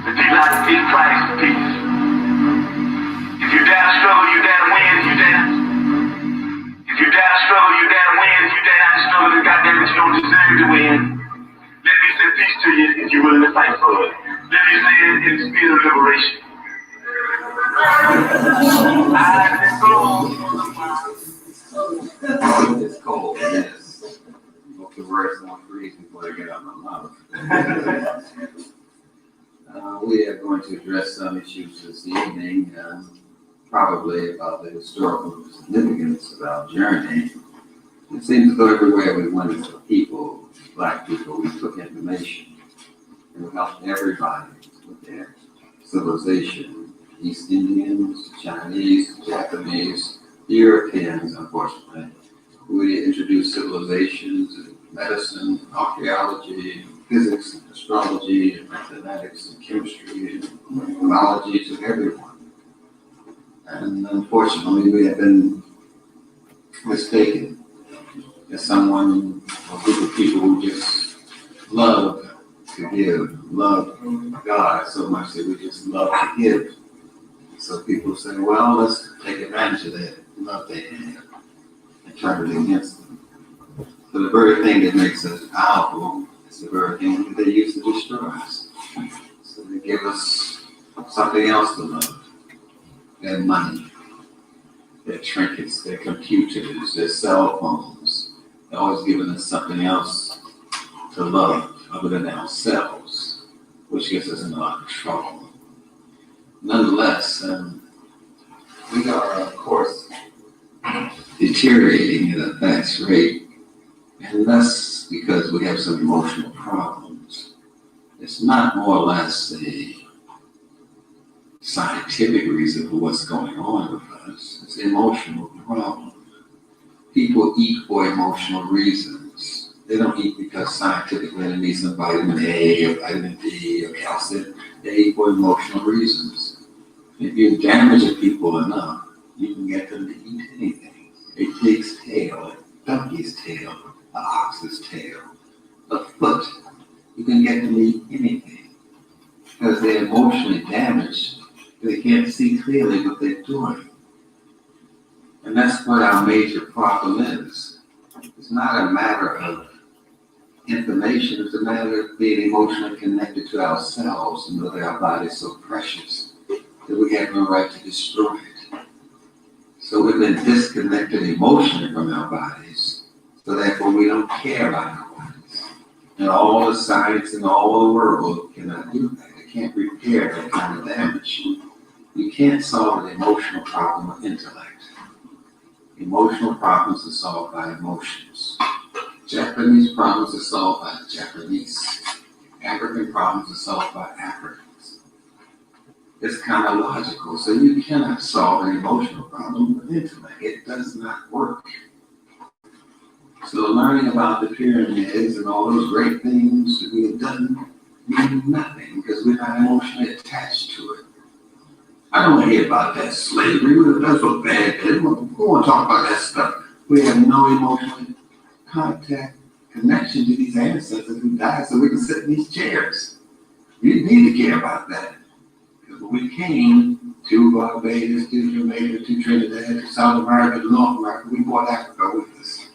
The daylight is Christ, peace. If you dare to struggle, you dare to win. If you dare to struggle, you dare to win. If you dare not to struggle, then goddamn it, you don't deserve to win. Let me say peace to you if you're willing to fight for it. Let me say it in the spirit of liberation. It's cold, yes. Hope the words won't freeze before they get out of my mouth. We are going to address some issues this evening, probably about the historical significance of our journey. It seems as though everywhere we went as a people, Black people, we took information and we helped everybody with their civilization. East Indians, Chinese, Japanese, Europeans, unfortunately. We introduced civilizations, medicine, archaeology, physics, and astrology, and mathematics, and chemistry, and biology to everyone. And unfortunately, we have been mistaken as someone, a group of people who just love to give, love God so much that we just love to give. So people say, well, let's take advantage of that love they have and turn it against them. So the very thing that makes us powerful is the very thing that they use to destroy us. So they give us something else to love. Their money, their trinkets, their computers, their cell phones. They're always giving us something else to love other than ourselves, which gets us in a lot of trouble. Nonetheless, we are, of course, deteriorating at a fast rate, and that's because we have some emotional problems. It's not more or less a scientific reason for what's going on with us. It's an emotional problem. People eat for emotional reasons. They don't eat because scientifically they need some vitamin A or vitamin D or calcium. They eat for emotional reasons. If you damage a people enough, you can get them to eat anything. A pig's tail, a donkey's tail, an ox's tail, a foot. You can get them to eat anything. Because they're emotionally damaged, they can't see clearly what they're doing. And that's what our major problem is. It's not a matter of information, it's a matter of being emotionally connected to ourselves and know that our body is so precious that we have no right to destroy it. So we've been disconnected emotionally from our bodies, so therefore we don't care about our bodies. And all the science in all the world cannot do that. It can't repair that kind of damage. You can't solve an emotional problem with intellect. Emotional problems are solved by emotions. Japanese problems are solved by the Japanese. African problems are solved by Africans. It's kind of logical. So you cannot solve an emotional problem with intellect. It does not work. So learning about the pyramids and all those great things that we have done mean nothing because we're not emotionally attached to it. I don't want to hear about that slavery. That's what bad is. We want to talk about that stuff. We have no emotional connection to these ancestors who died so we can sit in these chairs. We need to care about that. Because when we came to Barbados, to Jamaica, to Trinidad, to South America, to North America, we brought Africa with us.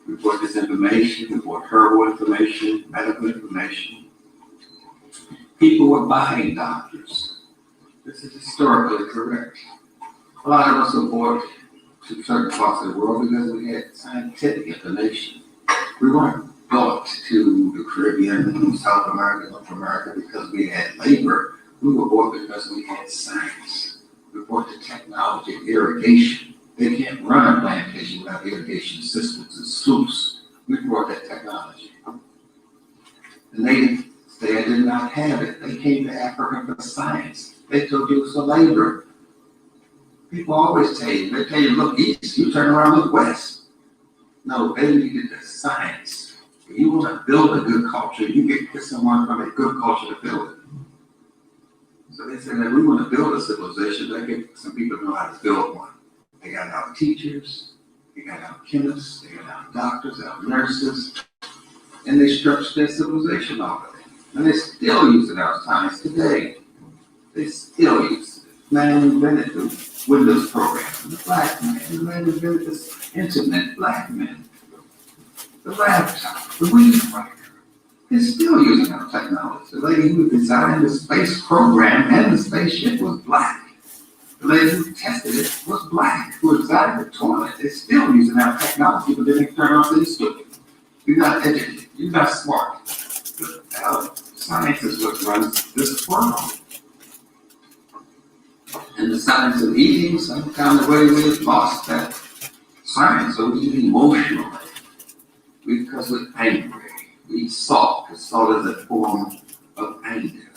We brought this information, we brought herbal information, medical information. People were buying doctors. This is historically correct. A lot of us were brought to certain parts of the world because we had scientific information. We weren't brought to the Caribbean, South America, North America because we had labor. We were brought because we had science. We brought the technology of irrigation. They can't run a plantation without irrigation systems and sluices. We brought that technology. The natives there did not have it. They came to Africa for science. They told you it was for labor. People always tell you, they tell you, look east, you turn around, look west. No, they needed the science. If you want to build a good culture, you get someone from a good culture to build it. So they said that we want to build a civilization, they get some people know how to build one. They got our teachers, they got our chemists, they got our doctors, our nurses, and they structured their civilization off of it. And they still use it out of science today. They still use it. Man invented the Windows program. The black man. The man invented this internet. Black man. The laptop. The weed writer. They're still using our technology. The lady who designed the space program and the spaceship was black. The lady who tested it was black. Who designed the toilet. They're still using our technology, but then they turn out to be stupid. You're not educated. You're not smart. Science is what runs this world. And the science of eating, some kind of way we've lost that science. So we eat emotionally. Because we're angry. We eat salt, because salt is a form of anger.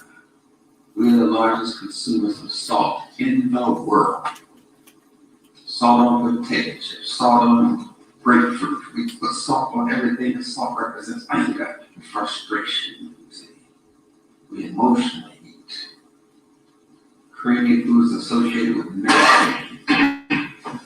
We are the largest consumers of salt in the world. Salt on potato chips, salt on grapefruit. We put salt on everything, and salt represents anger and frustration. We emotionally eat. Creamy foods associated with nurturing.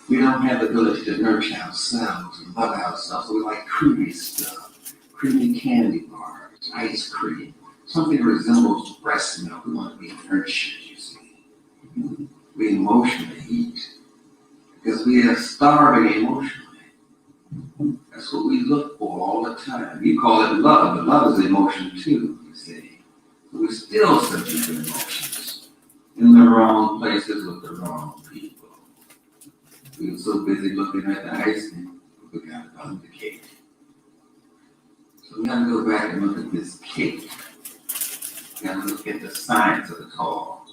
We don't have the ability to nurture ourselves and love ourselves, so we like creamy stuff. Creamy candy bars, ice cream, something that resembles breast milk. We want to be nurtured, you see. We emotionally eat because we are starving emotionally. That's what we look for all the time. You call it love, but love is emotion too, you see. We're still searching for emotions in the wrong places with the wrong people. We were so busy looking at the ice cream, we forgot about the cake. So we gotta go back and look at this cake. We gotta look at the science of it all.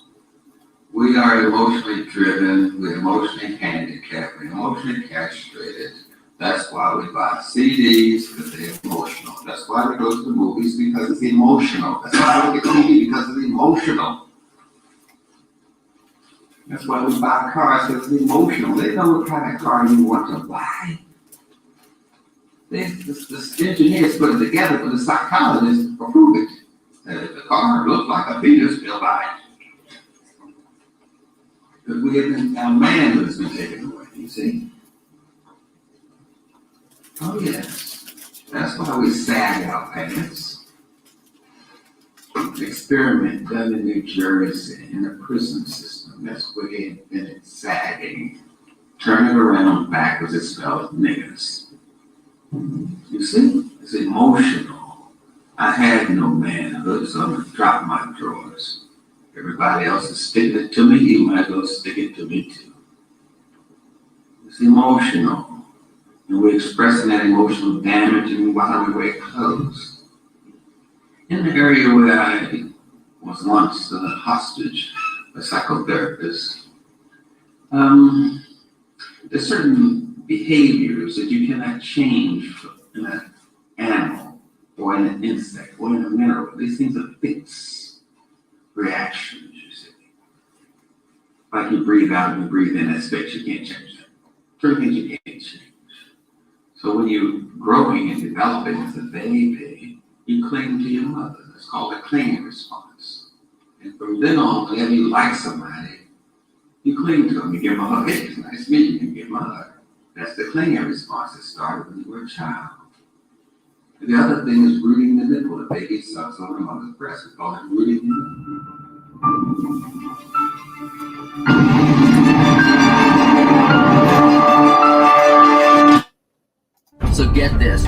We are emotionally driven, we're emotionally handicapped, we're emotionally castrated. That's why we buy CDs, because they're emotional. That's why we go to the movies, because it's emotional. That's why we get TV, because it's emotional. That's why we buy cars, because it's emotional. They know what kind of car you want to buy. The engineers put it together, but the psychologists approve it. That if the car looks like a fetus, they'll buy it. Because our manhood has been taken away, you see. Oh yes, that's why we sag our pants. An experiment done in New Jersey in the prison system. That's where they invented sagging. Turn it around backwards, it spells niggers. You see, it's emotional. I had no manhood, so I'm gonna drop my drawers. Everybody else is sticking it to me, you might as well stick it to me too. It's emotional. And we're expressing that emotional damage and while we wear clothes. In the area where I was once a hostage, a psychotherapist, there's certain behaviors that you cannot change in an animal or in an insect or in a mineral. These things are fixed reactions, you see. Like you breathe out and you breathe in, that's fixed, you can't change that. Certain things you can't change. So when you're growing and developing as a baby, you cling to your mother. That's called a clinging response. And from then on, whenever you like somebody, you cling to them. You give them a hug. Hey, it's nice to meet you. You give them a hug. That's the clinging response that started when you were a child. And the other thing is rooting the nipple. The baby sucks on the mother's breast. We call it rooting the nipple. So get this.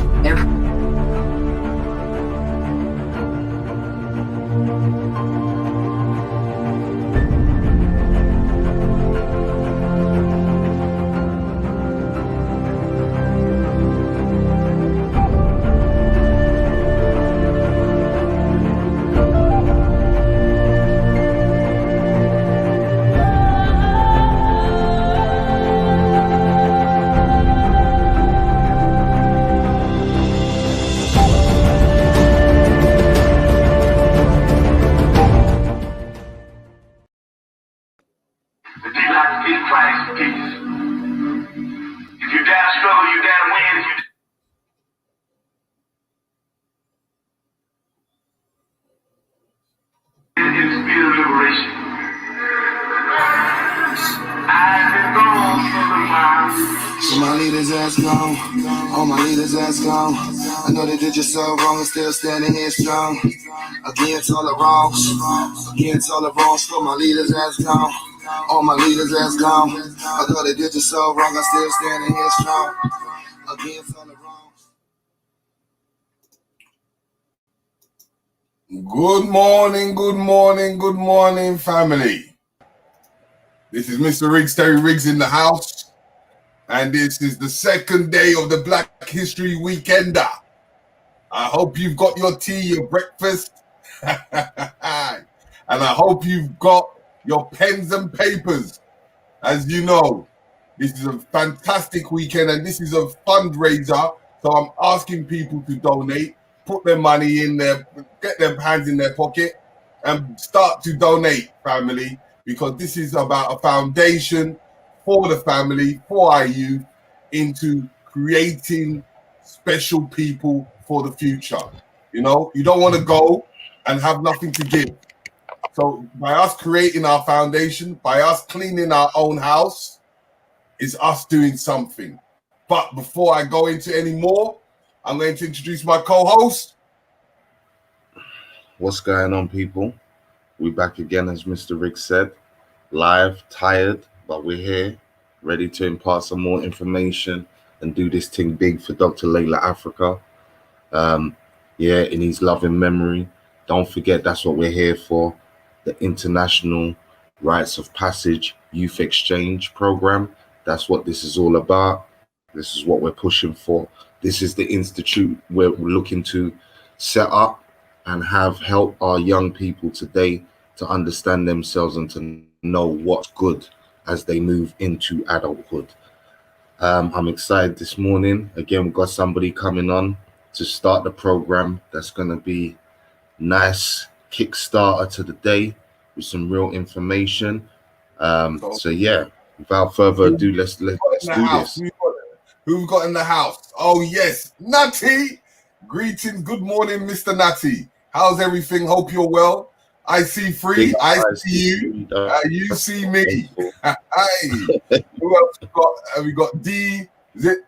So my leaders that's gone, all my leaders that's gone. I know they did you so wrong and still standing here strong. Against all the wrongs, against all the wrongs for my leaders that's gone. All my leaders that's gone. I know they did you so wrong, I'm still standing here strong. Against all the wrongs. Good morning, good morning, good morning, family. This is Mr. Riggs, Terry Riggs in the house. And this is the second day of the Black History Weekender. I hope you've got your tea, your breakfast. And I hope you've got your pens and papers. As you know, this is a fantastic weekend and this is a fundraiser. So I'm asking people to donate, put their money in there, get their hands in their pocket and start to donate, family, because this is about a foundation for the family, for our youth, into creating special people for the future. You know, you don't want to go and have nothing to give. So by us creating our foundation, by us cleaning our own house, is us doing something. But before I go into any more, I'm going to introduce my co-host. What's going on, people? We're back again, as Mr. Rick said. Live, tired, but we're here, ready to impart some more information and do this thing big for Dr. Llaila Afrika. In his loving memory. Don't forget, that's what we're here for. The International Rites of Passage Youth Exchange Program. That's what this is all about. This is what we're pushing for. This is the institute we're looking to set up and have help our young people today to understand themselves and to know what's good as they move into adulthood. I'm excited this morning. Again, we've got somebody coming on to start the program that's going to be nice kickstarter to the day with some real information. So yeah, without further ado, let's do this. Who we got in the house? Oh yes, Natty. Greetings, good morning, Mr. Natty. How's everything? Hope you're well. I see free. I see you. You see me. Hey, who else we got? We got D. Is it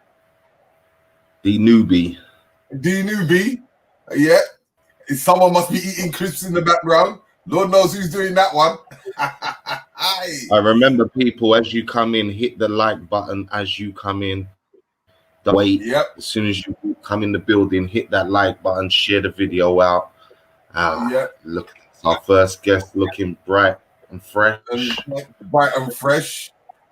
D Newbie? D Newbie. Yeah. Someone must be eating crisps in the background. Lord knows who's doing that one. I remember, people, as you come in, hit the like button as you come in. Don't wait. Yep. As soon as you come in the building, hit that like button, share the video out. Yep. Look, our first guest looking bright and fresh.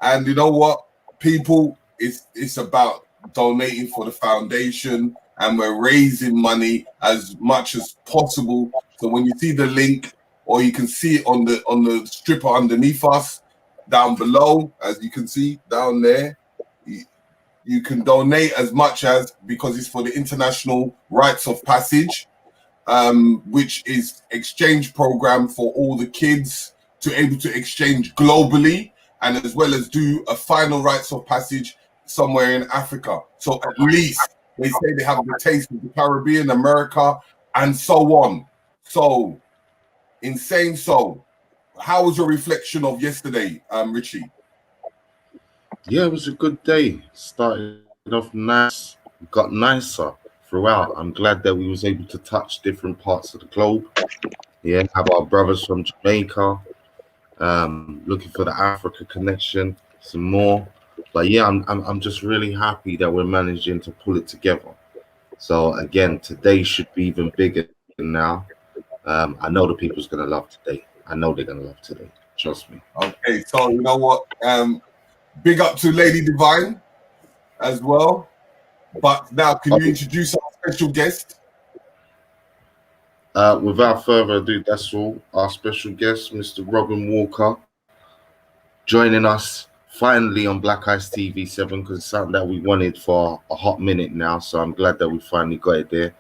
And you know what, people, it's about donating for the foundation, and we're raising money as much as possible. So when you see the link, or you can see it on the stripper underneath us down below, as you can see down there, you can donate as much as, because it's for the International Rites of Passage, which is exchange program for all the kids to able to exchange globally, and as well as do a final rites of passage somewhere in Africa. So at least they say they have the taste of the Caribbean, America, and so on. So, in saying so, how was your reflection of yesterday, Richie? Yeah, it was a good day. Started off nice, got nicer throughout. I'm glad that we was able to touch different parts of the globe. Yeah, have our brothers from Jamaica, looking for the Africa connection, some more. But yeah, I'm just really happy that we're managing to pull it together. So again, today should be even bigger now. I know the people's gonna love today. I know they're gonna love today. Trust me. Okay, so you know what? Big up to Lady Divine as well. But now, can you introduce our special guest? Without further ado, that's all. Our special guest, Mr. Robin Walker, joining us finally on Black Ice TV 7, because it's something that we wanted for a hot minute now. So I'm glad that we finally got it there.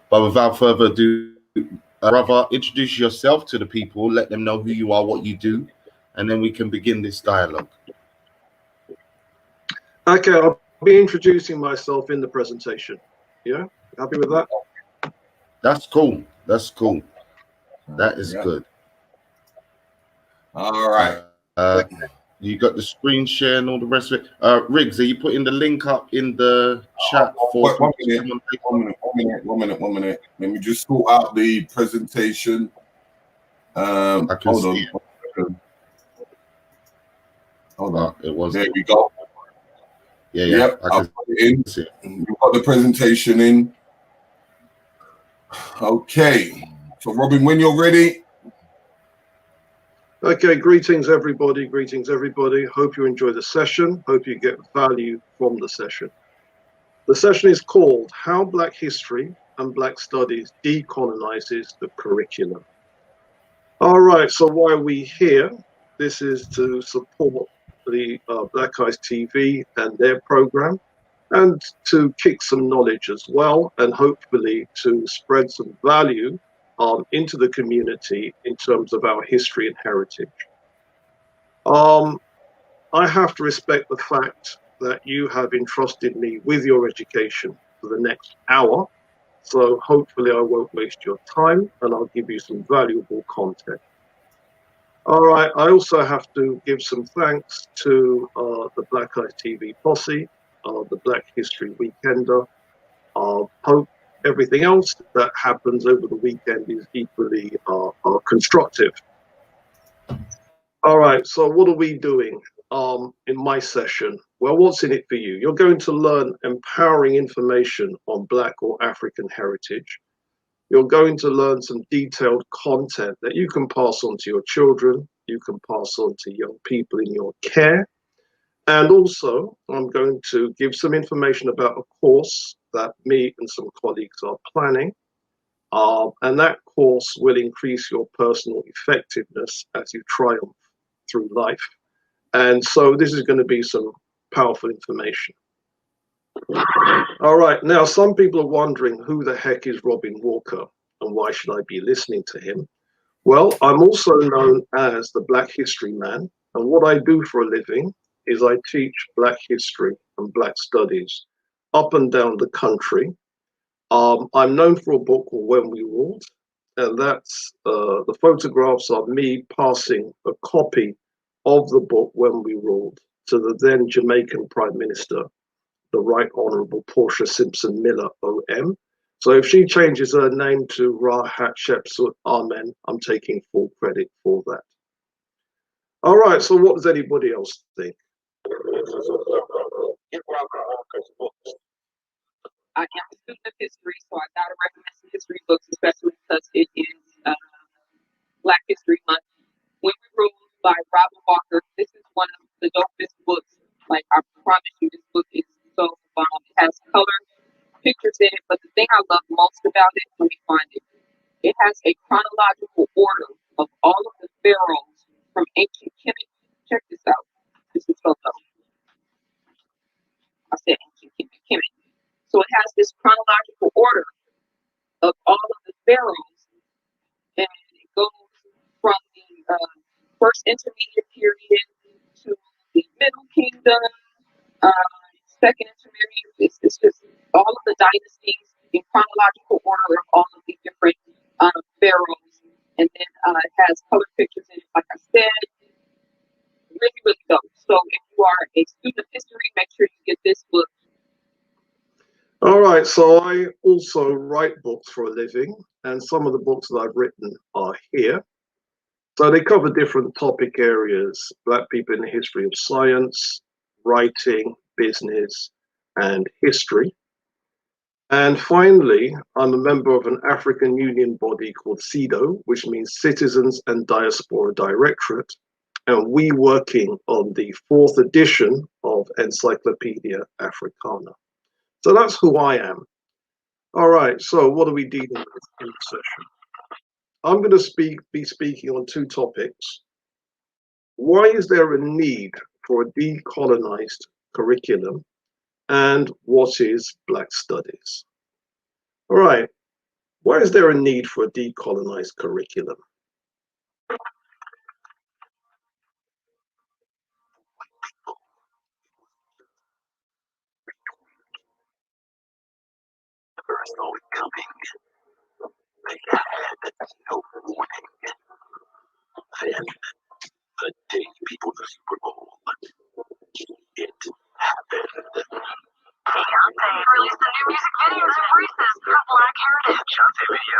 But without further ado, brother, introduce yourself to the people, let them know who you are, what you do, and then we can begin this dialogue. Okay, I'll be introducing myself in the presentation. Yeah, happy with that? That's cool. That's cool. That is good. All right. You got the screen share and all the rest of it. Riggs, are you putting the link up in the chat for One minute. Let me just sort out the presentation. I can Hold see on. it. Hold on. It was. There we go. Yeah. Yep, I I'll can put it in. see it. We've got the presentation in. Okay. So, Robin, when you're ready. Okay, greetings everybody. Hope you enjoy the session. Hope you get value from the session. The session is called How Black History and Black Studies Decolonizes the Curriculum. All right, so why are we here? This is to support the Black Eyes TV and their program, and to kick some knowledge as well, and hopefully to spread some value into the community in terms of our history and heritage. I have to respect the fact that you have entrusted me with your education for the next hour. So hopefully I won't waste your time and I'll give you some valuable content. All right, I also have to give some thanks to the Black Eyes TV posse, the Black History Weekender. Hope everything else that happens over the weekend is equally constructive. All right, so what are we doing in my session? Well, what's in it for you? You're going to learn empowering information on Black or African heritage. You're going to learn some detailed content that you can pass on to your children, you can pass on to young people in your care. And also, I'm going to give some information about a course that me and some colleagues are planning. And that course will increase your personal effectiveness as you triumph through life. And so this is going to be some powerful information. All right, now some people are wondering who the heck is Robin Walker and why should I be listening to him? Well, I'm also known as the Black History Man, and what I do for a living is I teach Black history and Black studies up and down the country. I'm known for a book called When We Ruled, and that's the photographs of me passing a copy of the book When We Ruled to the then Jamaican Prime Minister, the Right Honourable Portia Simpson Miller, OM. So if she changes her name to Ra Hatshepsut Amen, I'm taking full credit for that. All right, so what does anybody else think? I am a student of history, so I gotta recommend some history books, especially because it is Black History Month. When We Rule by Robin Walker. This is one of the dopest books. Like, I promise you, this book is so bomb. It has color pictures in it, but the thing I love most about it, let me find it. It has a chronological order of all of the pharaohs from ancient Kemet. Check this out. This is so dope. I said ancient Kemet. So it has this chronological order of all of the pharaohs, and it goes from the first intermediate period to the Middle Kingdom, second intermediate. It's just all of the dynasties in chronological order of all of the different pharaohs, and then it has color pictures in it. Like I said, really, really dope. So if you are a student of history, make sure you get this book. All right, so I also write books for a living, and some of the books that I've written are here. So they cover different topic areas: Black people in the history of science, writing, business, and history. And finally, I'm a member of an African Union body called CEDO, which means Citizens and Diaspora Directorate. And we working on the 4th edition of Encyclopedia Africana. So that's who I am. All right, so what are we dealing with in the session? I'm going to be speaking on two topics. Why is there a need for a decolonized curriculum? And what is Black Studies? All right, why is there a need for a decolonized curriculum? Saw it coming. They had no warning. Then, the day before the Super Bowl,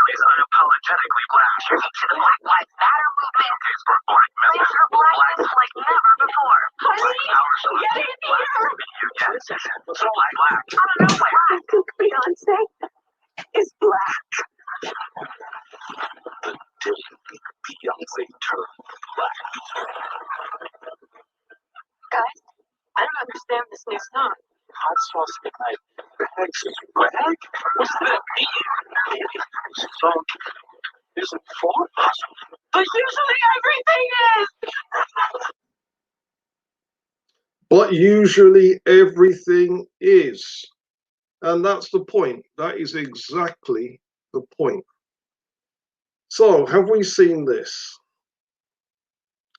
is unapologetically black. The Black Lives Matter movement is for black members of blacks like never before. Black power solution. Black unions. So black. Out of nowhere. I think Beyonce is black. The day Beyonce turned black. Guys, I don't understand this new song. Hot sauce midnight. Greg? What's that mean? This song isn't for us. But usually everything is. But usually everything is. And that's the point. That is exactly the point. So, have we seen this?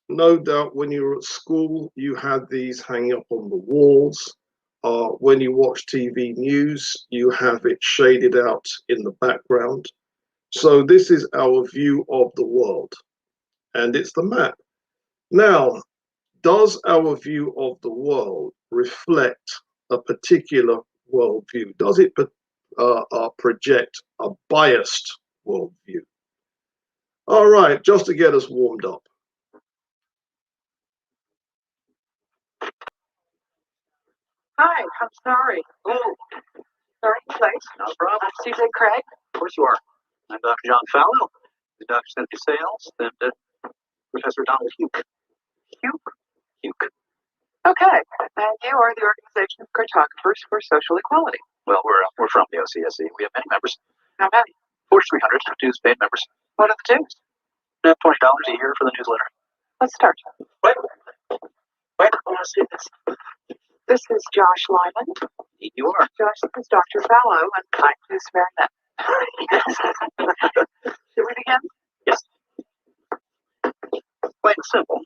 No doubt when you were at school, you had these hanging up on the walls. When you watch TV news, you have it shaded out in the background. So this is our view of the world, and it's the map. Now, does our view of the world reflect a particular worldview? Does it project a biased worldview? All right, just to get us warmed up. Hi, I'm sorry. Oh, Sorry, place. no problem. I'm CJ Craig. Of course you are. I'm Dr. John Fallow, Dr. Cynthia Sales, and Professor Donald Huke. Huke. Okay, and you are the Organization of Cartographers for Social Equality. Well, we're from the OCSE. We have many members. How many? 4,300 dues paid members. What are the dues? $20 a year for the newsletter. Let's start. Wait, I want to see this. This is Josh Lyman. You are. Josh, this is Dr. Fallow, and hi, who's Marinette. Should we begin? Yes. Plain and simple.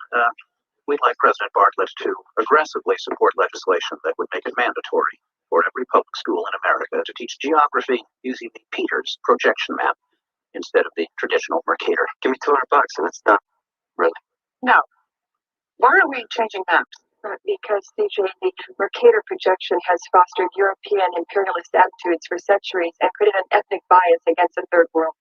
We'd like President Bartlett to aggressively support legislation that would make it mandatory for every public school in America to teach geography using the Peters projection map instead of the traditional Mercator. Give me $200 and it's done. Really? No. Why are we changing maps? Because CJ, the Mercator projection has fostered European imperialist attitudes for centuries and created an ethnic bias against the Third World.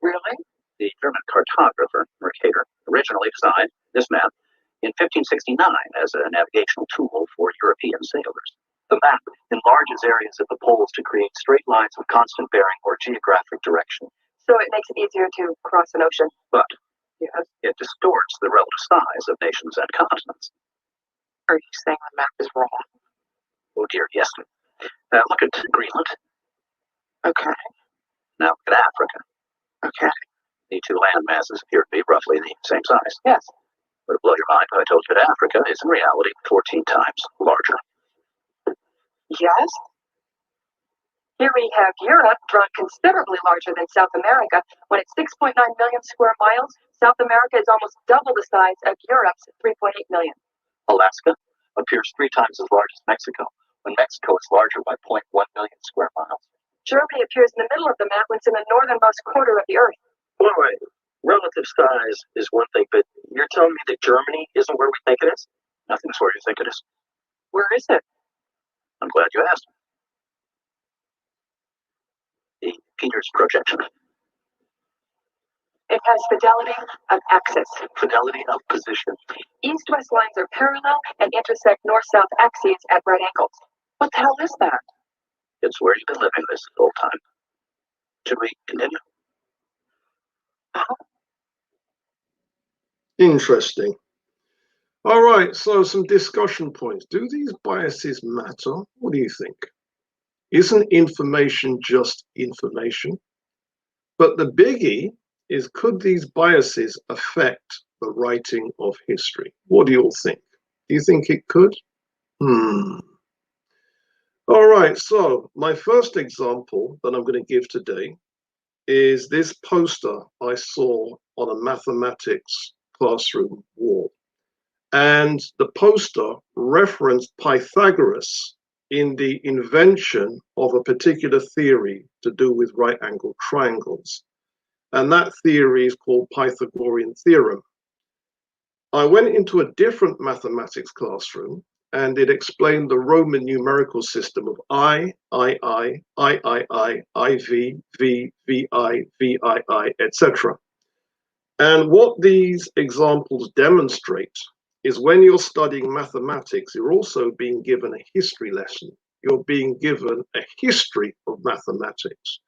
Really? The German cartographer, Mercator, originally designed this map in 1569 as a navigational tool for European sailors. The map enlarges areas of the poles to create straight lines of constant bearing or geographic direction. So it makes it easier to cross an ocean. But Yes. it distorts the relative size of nations and continents. Are you saying the map is wrong? Oh dear, yes. Look at Greenland. Okay. Now look at Africa. Okay. The two land masses appear to be roughly the same size. Yes. Would it blow your mind if I told you that Africa is in reality 14 times larger? Yes. Here we have Europe drawn considerably larger than South America. When it's 6.9 million square miles, South America is almost double the size of Europe's 3.8 million. Alaska appears 3 times as large as Mexico, when Mexico is larger by 0.1 million square miles. Germany appears in the middle of the map when it's in the northernmost quarter of the Earth. Wait. Relative size is one thing, but you're telling me that Germany isn't where we think it is? Nothing's where you think it is. Where is it? I'm glad you asked. The Peters projection. It has fidelity of axis. Fidelity of position. East-west lines are parallel and intersect north-south axes at right angles. What the hell is that? It's where you've been living this whole time. Should we continue? Interesting. All right, so some discussion points. Do these biases matter? What do you think? Isn't information just information? But the biggie is, could these biases affect the writing of history? What do you all think? Do you think it could? All right, so my first example that I'm going to give today is this poster I saw on a mathematics classroom wall. And the poster referenced Pythagoras in the invention of a particular theory to do with right-angled triangles. And that theory is called Pythagorean theorem. I went into a different mathematics classroom and it explained the Roman numerical system of I, V, VI, etc. And what these examples demonstrate is when you're studying mathematics, you're also being given a history lesson. You're being given a history of mathematics.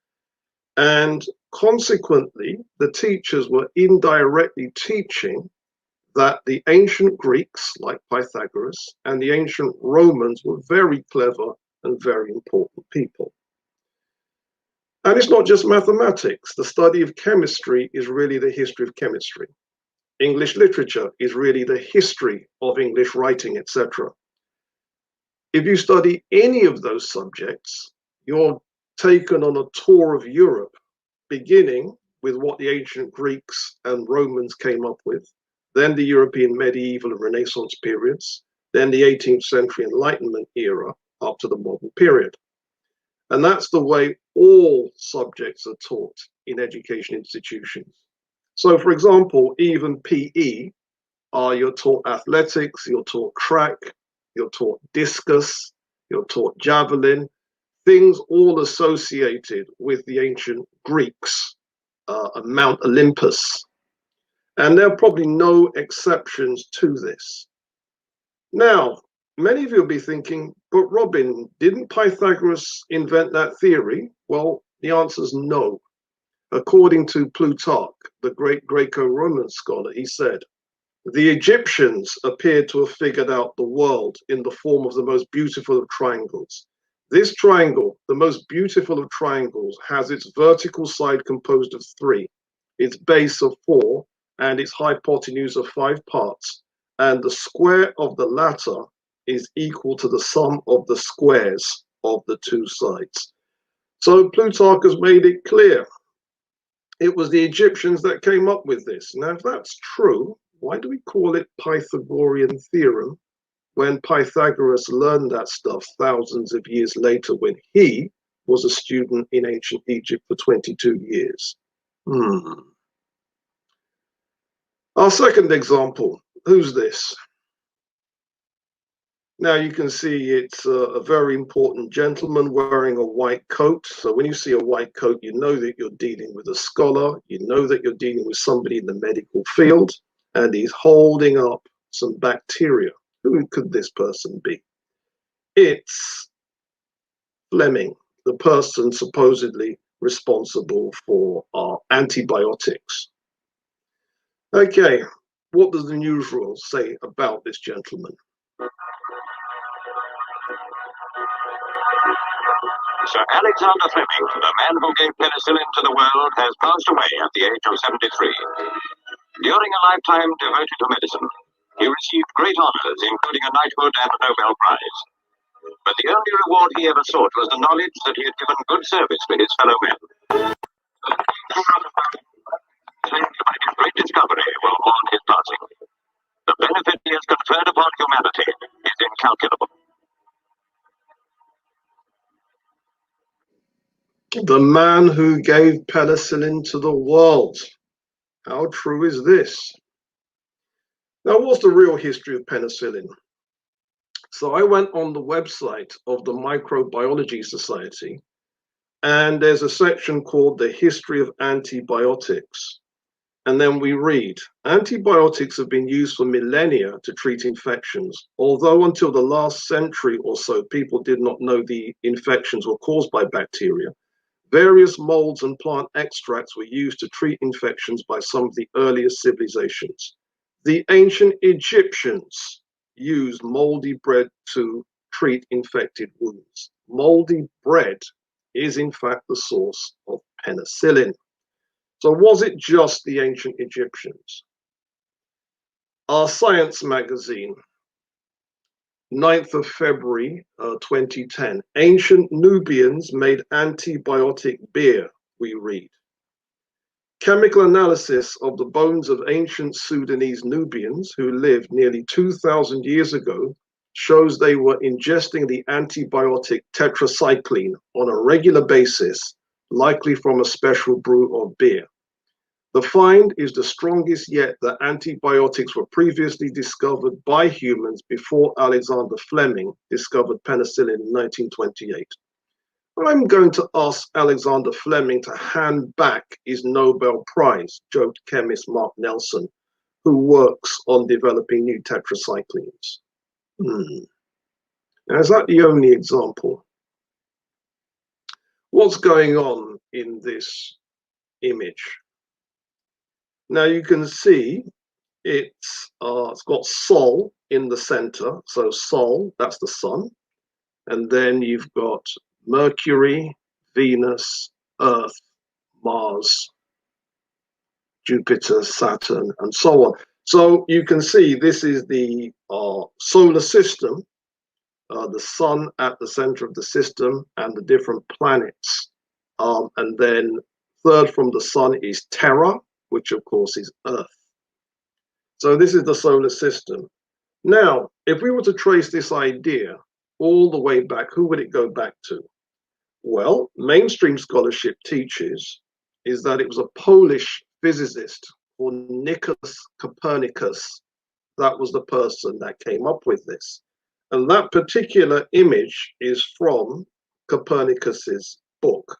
And consequently, the teachers were indirectly teaching that the ancient Greeks, like Pythagoras, and the ancient Romans were very clever and very important people. And it's not just mathematics. The study of chemistry is really the history of chemistry. English literature is really the history of English writing, etc. If you study any of those subjects, you're taken on a tour of Europe, beginning with what the ancient Greeks and Romans came up with, then the European medieval and Renaissance periods, then the 18th century Enlightenment era up to the modern period. And that's the way all subjects are taught in education institutions. So, for example, even PE, you're taught athletics, you're taught track, you're taught discus, you're taught javelin, things all associated with the ancient Greeks, Mount Olympus. And there are probably no exceptions to this. Now, many of you will be thinking, but Robin, didn't Pythagoras invent that theory? Well, the answer is no. According to Plutarch, the great Greco-Roman scholar, he said, the Egyptians appeared to have figured out the world in the form of the most beautiful of triangles. This triangle, the most beautiful of triangles, has its vertical side composed of 3, its base of 4, and its hypotenuse of 5 parts, and the square of the latter is equal to the sum of the squares of the 2 sides. So Plutarch has made it clear. It was the Egyptians that came up with this. Now, if that's true, why do we call it Pythagorean theorem when Pythagoras learned that stuff thousands of years later when he was a student in ancient Egypt for 22 years? Our second example, who's this? Now you can see it's a very important gentleman wearing a white coat. So when you see a white coat, you know that you're dealing with a scholar, you know that you're dealing with somebody in the medical field, and he's holding up some bacteria. Who could this person be? It's Fleming, the person supposedly responsible for our antibiotics. Okay, what does the newsreel say about this gentleman? Sir Alexander Fleming, the man who gave penicillin to the world, has passed away at the age of 73. During a lifetime devoted to medicine, he received great honors, including a knighthood and a Nobel Prize. But the only reward he ever sought was the knowledge that he had given good service to his fellow men. His great discovery will mourn his passing. The benefit he has conferred upon humanity is incalculable. The man who gave penicillin to the world. How true is this? Now, what's the real history of penicillin? So I went on the website of the Microbiology Society, and there's a section called The History of Antibiotics. And then we read, antibiotics have been used for millennia to treat infections, although until the last century or so, people did not know the infections were caused by bacteria. Various molds and plant extracts were used to treat infections by some of the earliest civilizations. The ancient Egyptians used moldy bread to treat infected wounds. Moldy bread is in fact the source of penicillin. So was it just the ancient Egyptians? Our Science magazine, 9th of February 2010, ancient Nubians made antibiotic beer, we read. Chemical analysis of the bones of ancient Sudanese Nubians who lived nearly 2,000 years ago shows they were ingesting the antibiotic tetracycline on a regular basis, likely from a special brew of beer. The find is the strongest yet that antibiotics were previously discovered by humans before Alexander Fleming discovered penicillin in 1928. I'm going to ask Alexander Fleming to hand back his Nobel Prize, joked chemist Mark Nelson, who works on developing new tetracyclines. Now, is that the only example? What's going on in this image? Now you can see it's got Sol in the center. So Sol, that's the sun. And then you've got Mercury, Venus, Earth, Mars, Jupiter, Saturn, and so on. So you can see this is the solar system, the sun at the center of the system and the different planets. And then third from the sun is Terra, which of course is Earth. So this is the solar system. Now, if we were to trace this idea all the way back, who would it go back to? Well, mainstream scholarship teaches is that it was a Polish physicist called Nicholas Copernicus that was the person that came up with this. And that particular image is from Copernicus's book.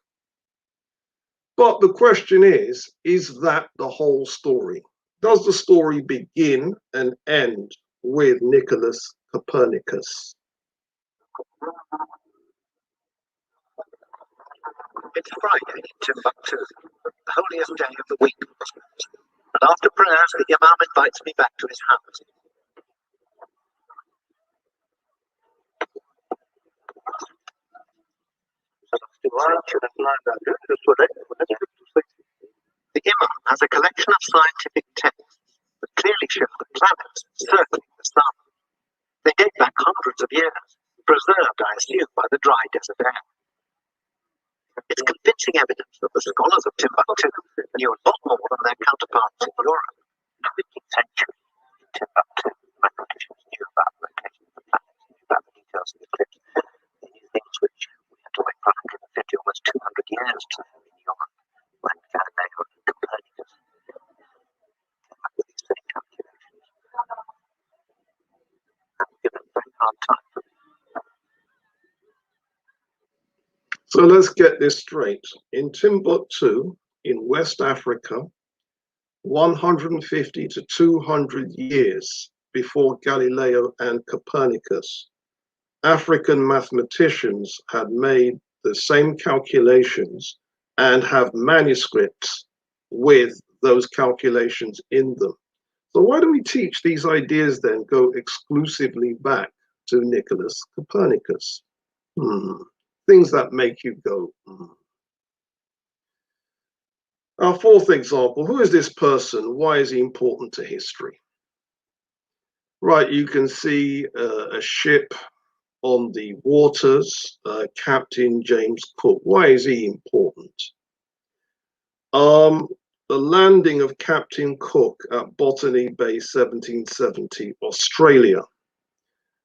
But the question is that the whole story? Does the story begin and end with Nicholas Copernicus? It's Friday in Timbuktu, the holiest day of the week, and after prayers the Imam invites me back to his house. The Imam has a collection of scientific texts that clearly show the planets circling the sun. They date back hundreds of years, preserved, I assume, by the dry desert air. It's convincing evidence that the scholars of Timbuktu knew a lot more than their counterparts in Europe. In the 15th century, in Timbuktu, mathematicians knew about the location of the planets, knew about the details of the eclipse. They knew things which we had to wait for 150, almost 200 years to know in Europe, when Galileo and Copernicus came up with these same calculations. And we give it a very hard time for So let's get this straight. In Timbuktu, in West Africa, 150 to 200 years before Galileo and Copernicus, African mathematicians had made the same calculations and have manuscripts with those calculations in them. So why do we teach these ideas then go exclusively back to Nicholas Copernicus? Things that make you go, Our fourth example, who is this person? Why is he important to history? Right, you can see a ship on the waters, Captain James Cook. Why is he important? The landing of Captain Cook at Botany Bay, 1770, Australia.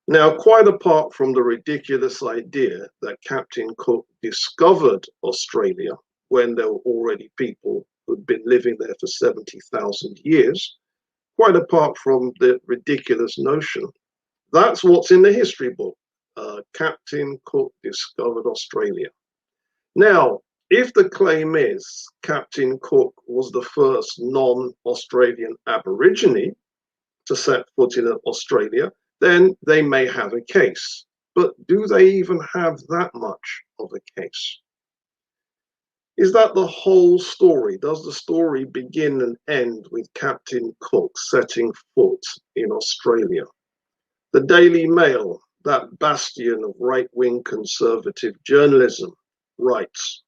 Now, quite apart from the ridiculous idea that Captain Cook discovered Australia when there were already people who'd been living there for 70,000 years, quite apart from the ridiculous notion, that's what's in the history book. Captain Cook discovered Australia. Now, if the claim is Captain Cook was the first non-Australian Aborigine to set foot in Australia, then they may have a case. But do they even have that much of a case? Is that the whole story? Does the story begin and end with Captain Cook setting foot in Australia? The Daily Mail, that bastion of right-wing conservative journalism, writes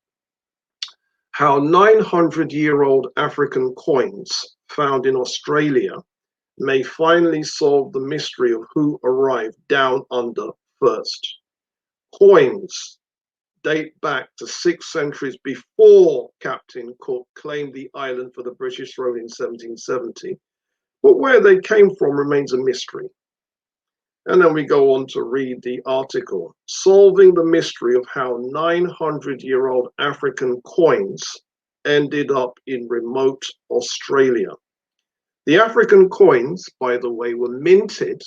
how 900-year-old African coins found in Australia may finally solve the mystery of who arrived down under first. Coins date back to 6 centuries before Captain Cook claimed the island for the British throne in 1770, but where they came from remains a mystery. And then we go on to read the article, Solving the Mystery of How 900-Year-Old African Coins ended up in remote Australia. The African coins, by the way, were minted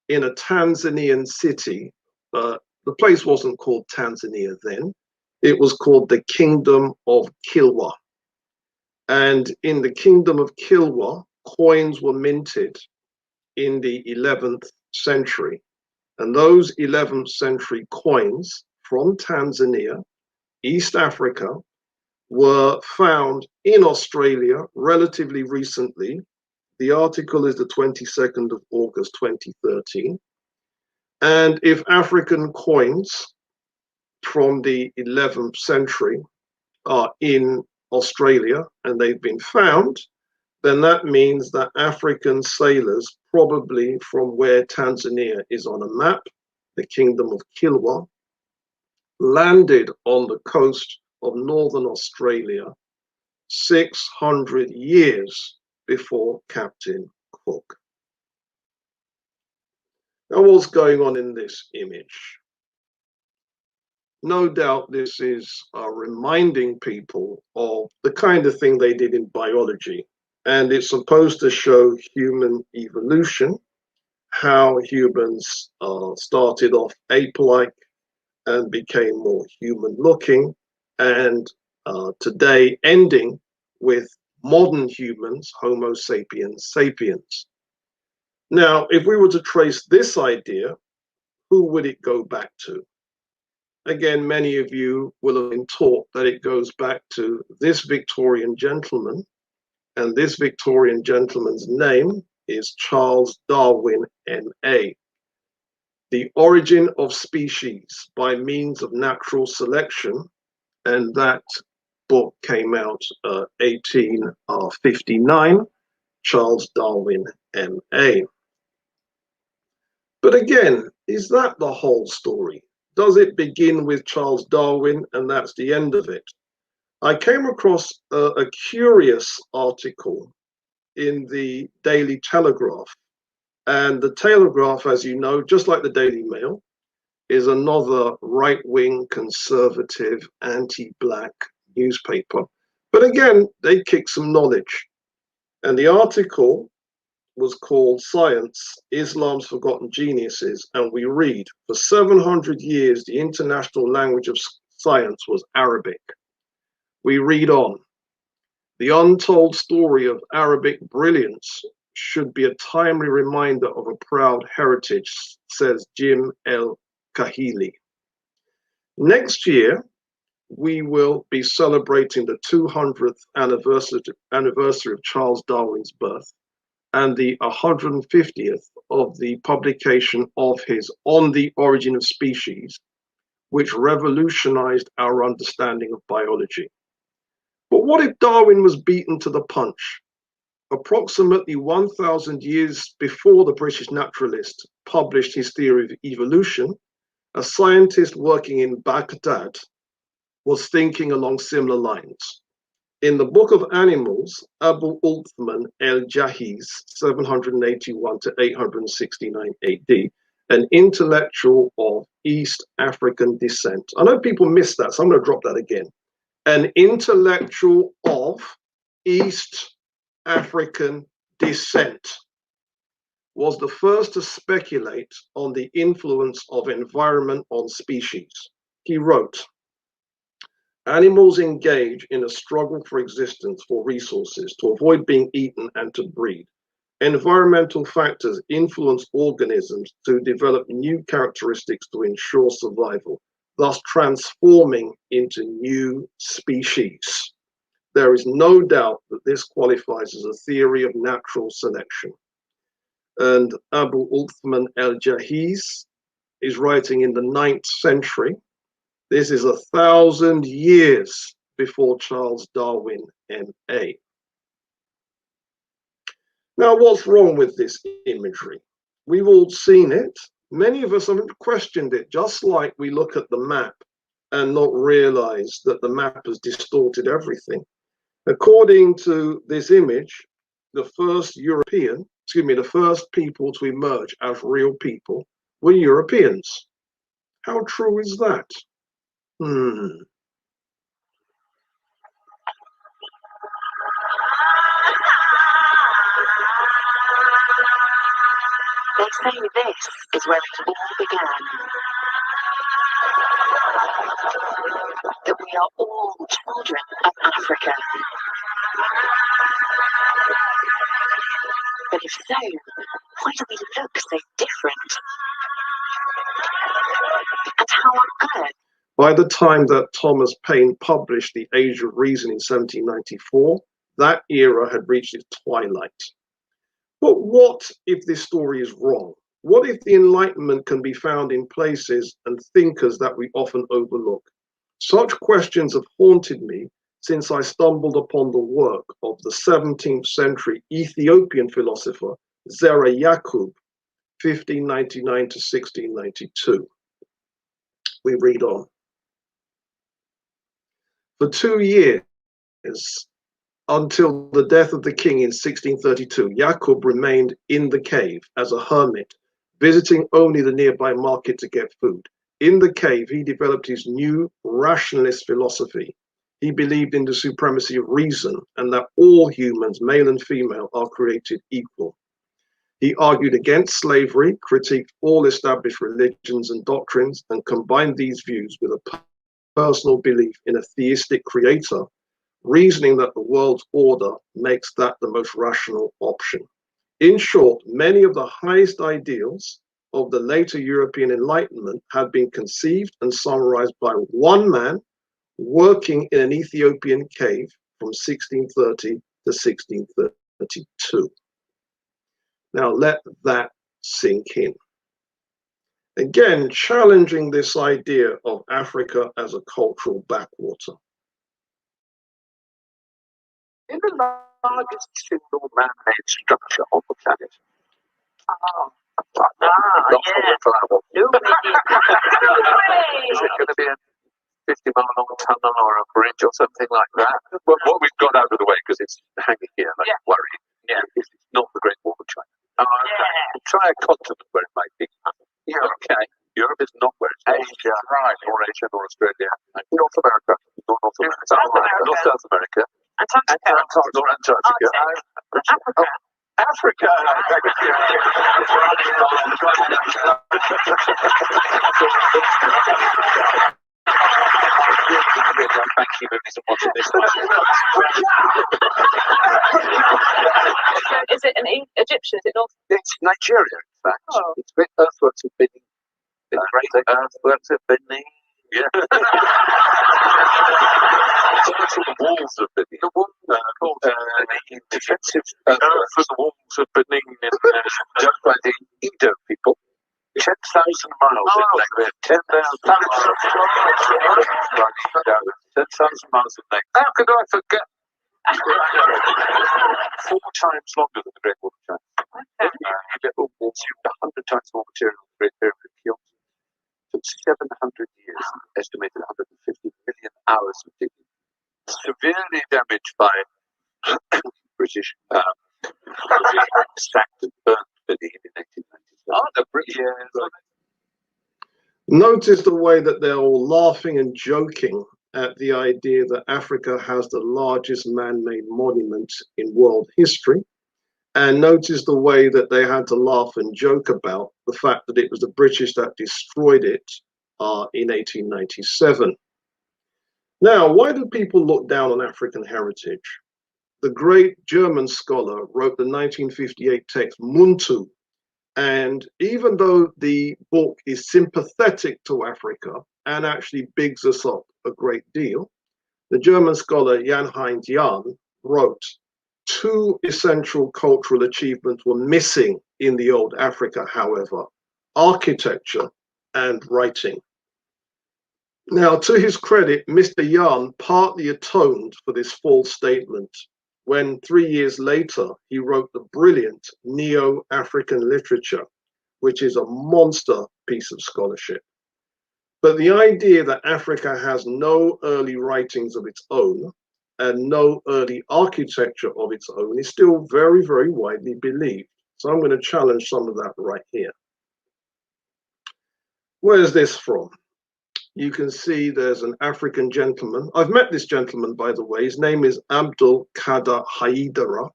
in a Tanzanian city. The place wasn't called Tanzania then. It was called the Kingdom of Kilwa. And in the Kingdom of Kilwa, coins were minted in the 11th century. And those 11th century coins from Tanzania, East Africa, were found in Australia relatively recently. The article is the 22nd of August 2013. And if African coins from the 11th century are in Australia and they've been found, then that means that African sailors, probably from where Tanzania is on a map, the Kingdom of Kilwa, landed on the coast of northern Australia 600 years before Captain Cook. Now, what's going on in this image? No doubt this is reminding people of the kind of thing they did in biology. And it's supposed to show human evolution, how humans started off ape-like and became more human-looking, and today ending with modern humans, Homo sapiens sapiens. Now, if we were to trace this idea, who would it go back to? Again, many of you will have been taught that it goes back to this Victorian gentleman, and this Victorian gentleman's name is Charles Darwin, M.A. The Origin of Species by Means of Natural Selection, and that book came out 1859, Charles Darwin, M.A. But again, is that the whole story? Does it begin with Charles Darwin and that's the end of it? I came across a curious article in the Daily Telegraph. And the Telegraph, as you know, just like the Daily Mail, is another right-wing, conservative, anti-black newspaper. But again, they kick some knowledge. And the article was called Science, Islam's Forgotten Geniuses, and we read, for 700 years, the international language of science was Arabic. We read on, the untold story of Arabic brilliance should be a timely reminder of a proud heritage, says Jim L. Kahili. Next year, we will be celebrating the 200th anniversary of Charles Darwin's birth and the 150th of the publication of his On the Origin of Species, which revolutionized our understanding of biology. But what if Darwin was beaten to the punch? Approximately 1,000 years before the British naturalist published his theory of evolution, a scientist working in Baghdad was thinking along similar lines. In the Book of Animals, Abu Uthman el-Jahiz, 781 to 869 AD, an intellectual of East African descent. I know people miss that, so I'm going to drop that again. An intellectual of East African descent was the first to speculate on the influence of environment on species. He wrote, animals engage in a struggle for existence, for resources, to avoid being eaten and to breed. Environmental factors influence organisms to develop new characteristics to ensure survival, thus transforming into new species. There is no doubt that this qualifies as a theory of natural selection. And Abu Uthman el-Jahiz is writing in the 9th century. This is 1,000 years before Charles Darwin, M.A. Now, what's wrong with this imagery? We've all seen it. Many of us haven't questioned it, just like we look at the map and not realize that the map has distorted everything. According to this image, the first people to emerge as real people were Europeans. How true is that? They say this is where it all began. That we are all children of Africa. But if so, why do we look so different? And how on earth? By the time that Thomas Paine published The Age of Reason in 1794, that era had reached its twilight. But what if this story is wrong? What if the Enlightenment can be found in places and thinkers that we often overlook? Such questions have haunted me since I stumbled upon the work of the 17th century Ethiopian philosopher Zera Yaqub, 1599 to 1692. We read on. For 2 years, until the death of the king in 1632, Yaqub remained in the cave as a hermit, visiting only the nearby market to get food. In the cave, he developed his new rationalist philosophy. He believed in the supremacy of reason and that all humans, male and female, are created equal. He argued against slavery, critiqued all established religions and doctrines, and combined these views with a personal belief in a theistic creator, reasoning that the world's order makes that the most rational option. In short, many of the highest ideals of the later European Enlightenment had been conceived and summarized by one man working in an Ethiopian cave from 1630 to 1632. Now let that sink in. Again, challenging this idea of Africa as a cultural backwater. In the largest single man-made structure on the planet. Is it going to be a 50-mile-long tunnel or a bridge or something like that? Well, what we've got out of the way, because it's hanging here, like worry, is it's not the Great Wall of China. Okay. Try a continent where it might be. Okay. Europe is not where it's Asia, right? Or Asia, or Australia, North America, North South America, Antarctica, or Antarctica, Africa. Banky movies and watching this. Is it an Egyptian? Is it North? It's Nigeria, in fact. Oh. It's great earthworks of Benin. Great earthworks of Benin. Yeah. So that's all the walls of Benin. The walls defensive earthworks for the walls of Benin done by the Edo people. 10,000 miles in length. 10,000 miles in length. How could I forget? 4 times longer than the Great Wall of China. Consumed 100 times more material than the Great Pyramid of Kyoto. Took 700 years, estimated 150 million hours of digging. Severely damaged by British sacked and burnt Benin in 1897. The British. Notice the way that they're all laughing and joking at the idea that Africa has the largest man-made monument in world history. And notice the way that they had to laugh and joke about the fact that it was the British that destroyed it in 1897. Now, why do people look down on African heritage? The great German scholar wrote the 1958 text Muntu. And even though the book is sympathetic to Africa and actually bigs us up a great deal, the German scholar Jan-Heinz Jahn wrote, 2 essential cultural achievements were missing in the old Africa, however, architecture and writing. Now, to his credit, Mr. Jahn partly atoned for this false statement when 3 years later, he wrote the brilliant Neo-African Literature, which is a monster piece of scholarship. But the idea that Africa has no early writings of its own and no early architecture of its own is still very, very widely believed. So I'm going to challenge some of that right here. Where's this from? You can see there's an African gentleman. I've met this gentleman, by the way. His name is Abdul Kader Haidara,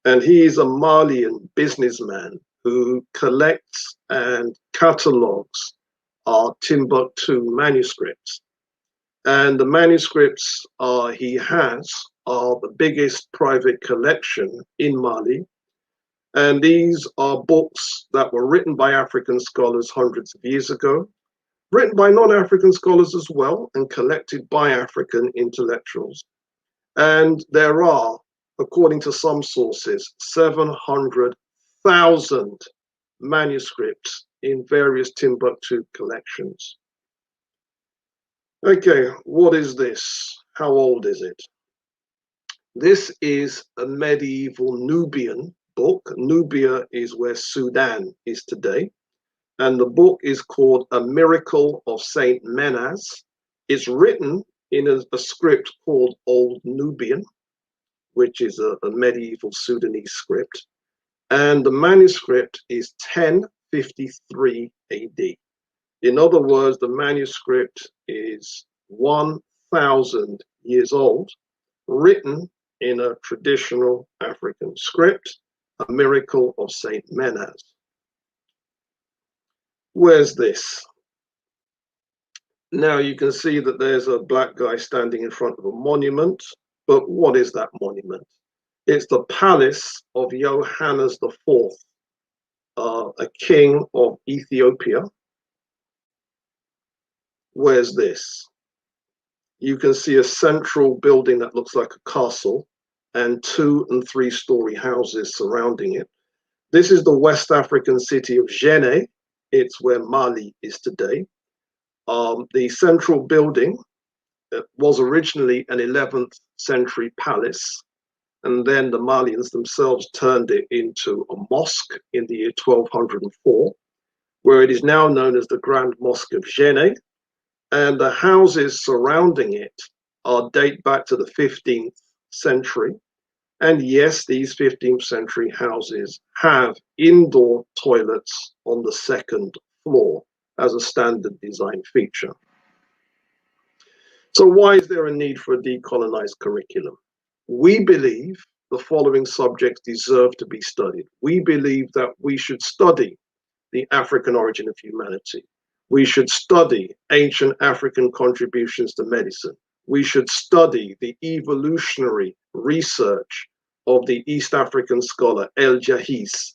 and he is a Malian businessman who who collects and catalogues our Timbuktu manuscripts. And the manuscripts he has are the biggest private collection in Mali. And these are books that were written by African scholars hundreds of years ago, written by non-African scholars as well, and collected by African intellectuals. And there are, according to some sources, 700,000 manuscripts in various Timbuktu collections. Okay, what is this? How old is it? This is a medieval Nubian book. Nubia is where Sudan is today. And the book is called A Miracle of Saint Menas. It's written in a script called Old Nubian, which is a medieval Sudanese script. And the manuscript is 1053 AD. In other words, the manuscript is 1,000 years old, written in a traditional African script, A Miracle of Saint Menas. Where's this? Now you can see that there's a black guy standing in front of a monument, but what is that monument? It's the palace of Johannes IV, a king of Ethiopia. Where's this? You can see a central building that looks like a castle and 2- and 3-story houses surrounding it. This is the West African city of Djenné. It's where Mali is today. The central building was originally an 11th century palace, and then the Malians themselves turned it into a mosque in the year 1204, where it is now known as the Grand Mosque of Djenné. And the houses surrounding it date back to the 15th century. And yes, these 15th century houses have indoor toilets on the 2nd floor as a standard design feature. So why is there a need for a decolonized curriculum? We believe the following subjects deserve to be studied. We believe that we should study the African origin of humanity. We should study ancient African contributions to medicine. We should study the evolutionary research of the East African scholar El Jahis.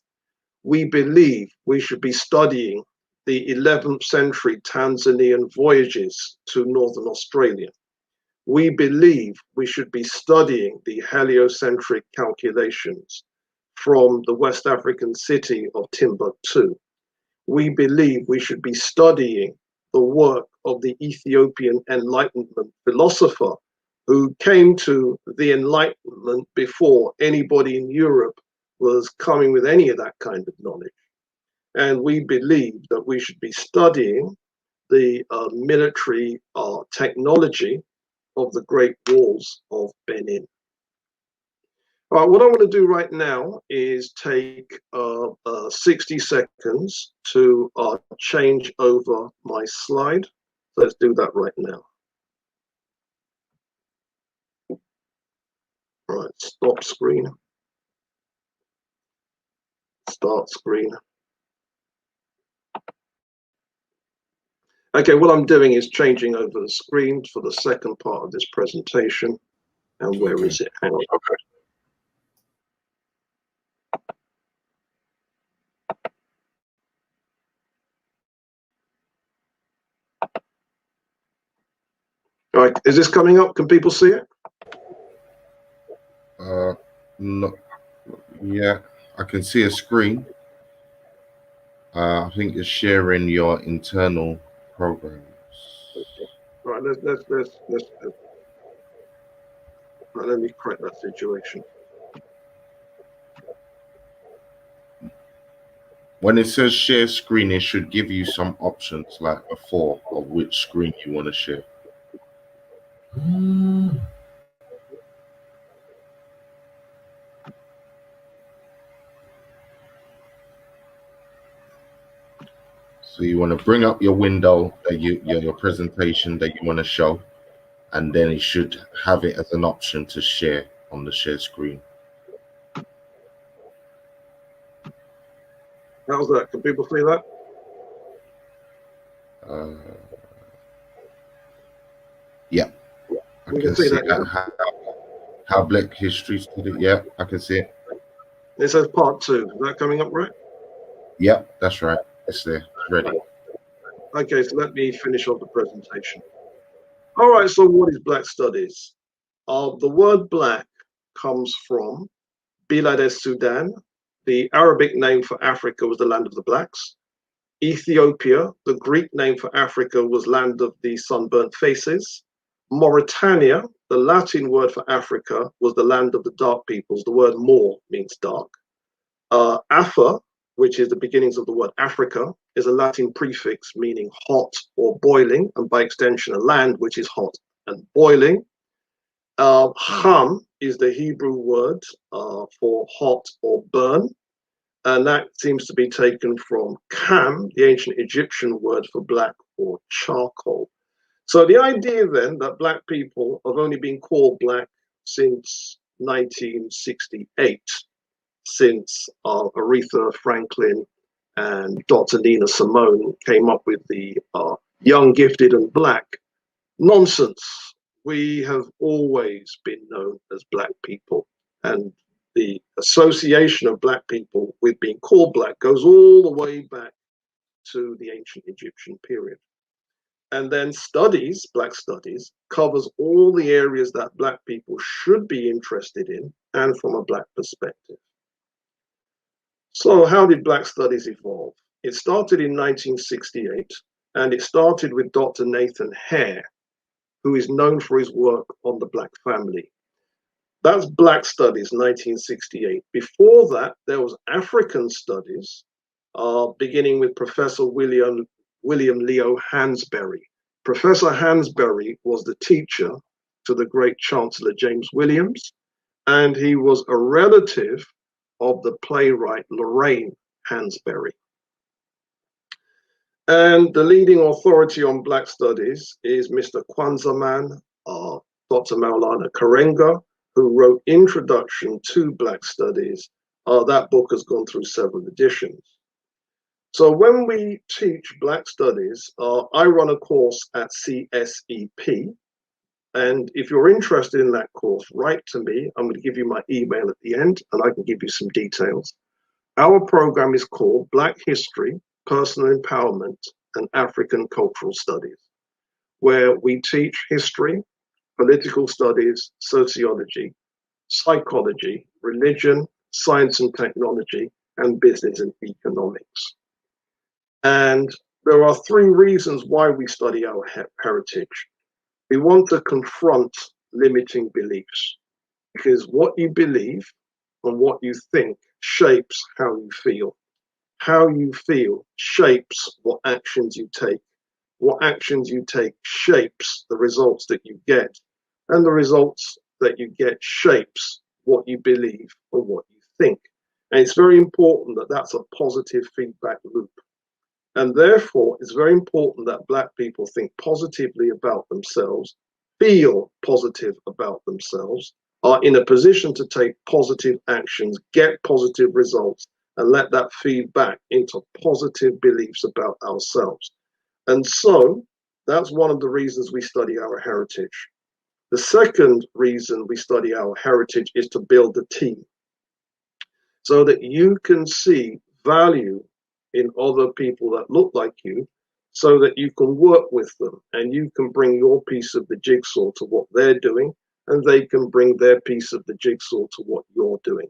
We believe we should be studying the 11th century Tanzanian voyages to Northern Australia. We believe we should be studying the heliocentric calculations from the West African city of Timbuktu. We believe we should be studying the work of the Ethiopian Enlightenment philosopher who came to the Enlightenment before anybody in Europe was coming with any of that kind of knowledge. And we believe that we should be studying the military technology of the Great Walls of Benin. All right, what I want to do right now is take 60 seconds to change over my slide. Let's do that right now. All right, stop screen. Start screen. Okay, what I'm doing is changing over the screen for the second part of this presentation. And where is it? Hang on. Okay. All right, is this coming up? Can people see it? No. Yeah, I can see a screen. I think it's sharing your internal programs. Right, let's right, let me correct that situation. When it says share screen, it should give you some options like before of which screen you want to share. So you want to bring up your window, your presentation that you want to show, and then it should have it as an option to share on the share screen. How's that? Can people see that? Uh, yeah, I We can can see see that, yeah? that. How Black History studied. Yeah, I can see it. It says part 2. Is that coming up right? Yeah, that's right. It's there. It's ready. Okay, so let me finish off the presentation. All right, so what is Black Studies? The word black comes from Bilad Sudan. The Arabic name for Africa was the land of the blacks. Ethiopia, the Greek name for Africa was land of the sunburnt faces. Mauritania, the Latin word for Africa was the land of the dark peoples. The word Moor means dark. Afa, which is the beginnings of the word Africa, is a Latin prefix meaning hot or boiling, and by extension, a land which is hot and boiling. Ham is the Hebrew word for hot or burn, and that seems to be taken from Kam, the ancient Egyptian word for black or charcoal. So the idea then that black people have only been called black since 1968, since Aretha Franklin and Dr. Nina Simone came up with the young, gifted, and black. Nonsense. We have always been known as black people, and the association of black people with being called black goes all the way back to the ancient Egyptian period. And then studies, black studies, covers all the areas that black people should be interested in and from a black perspective. So how did black studies evolve? It started in 1968, and it started with Dr. Nathan Hare, who is known for his work on the black family. That's Black Studies, 1968. Before that, there was African Studies, beginning with Professor William Leo Hansberry. Professor Hansberry was the teacher to the great Chancellor James Williams, and he was a relative of the playwright Lorraine Hansberry. And the leading authority on Black Studies is Mr. Kwanzaa Dr. Maulana Karenga, who wrote Introduction to Black Studies. That book has gone through several editions. So when we teach Black Studies, I run a course at CSEP. And if you're interested in that course, write to me. I'm going to give you my email at the end, and I can give you some details. Our program is called Black History, Personal Empowerment, and African Cultural Studies, where we teach history, political studies, sociology, psychology, religion, science and technology, and business and economics. And there are 3 reasons why we study our heritage. We want to confront limiting beliefs, because what you believe and what you think shapes how you feel. How you feel shapes what actions you take. What actions you take shapes the results that you get. And the results that you get shapes what you believe or what you think. And it's very important that that's a positive feedback loop. And therefore, it's very important that Black people think positively about themselves, feel positive about themselves, are in a position to take positive actions, get positive results, and let that feed back into positive beliefs about ourselves. And so that's one of the reasons we study our heritage. The second reason we study our heritage is to build a team so that you can see value in other people that look like you, so that you can work with them and you can bring your piece of the jigsaw to what they're doing, and they can bring their piece of the jigsaw to what you're doing.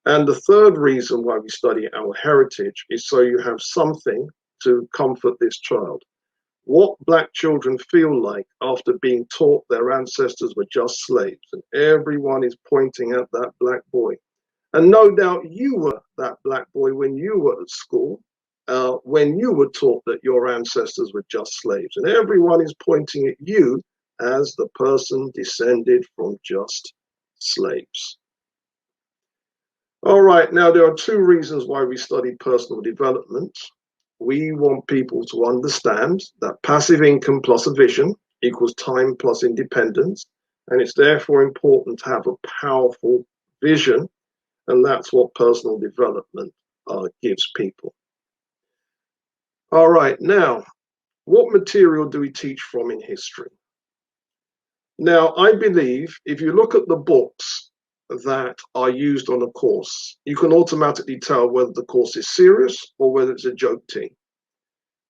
And the third reason why we study our heritage is so you have something to comfort this child. What Black children feel like after being taught their ancestors were just slaves, and everyone is pointing at that Black boy. And no doubt you were that Black boy when you were at school, when you were taught that your ancestors were just slaves. And everyone is pointing at you as the person descended from just slaves. All right, now there are 2 reasons why we study personal development. We want people to understand that passive income plus a vision equals time plus independence. And it's therefore important to have a powerful vision. And that's what personal development gives people. All right, now, what material do we teach from in history? Now, I believe if you look at the books that are used on a course, you can automatically tell whether the course is serious or whether it's a joke team.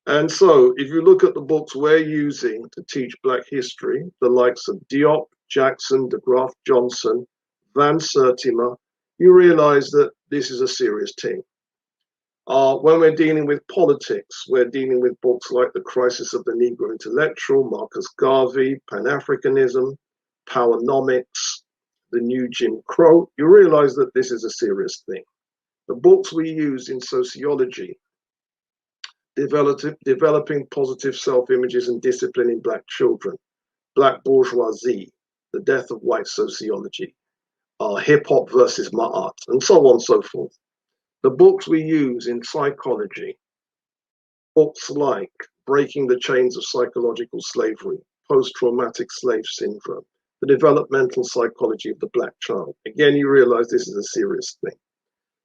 And so if you look at the books we're using to teach Black history, the likes of Diop, Jackson, de Graaf Johnson, Van Sertima, you realize that this is a serious team. When we're dealing with politics, we're dealing with books like The Crisis of the Negro Intellectual, Marcus Garvey, Pan-Africanism, Powernomics, The New Jim Crow. You realize that this is a serious thing. The books we use in sociology, developing positive self-images and discipline in Black children, Black bourgeoisie, the death of white sociology, hip-hop versus ma'at, and so on and so forth. The books we use in psychology, books like Breaking the Chains of Psychological Slavery, Post-Traumatic Slave Syndrome, The Developmental Psychology of the Black Child. Again, you realize this is a serious thing.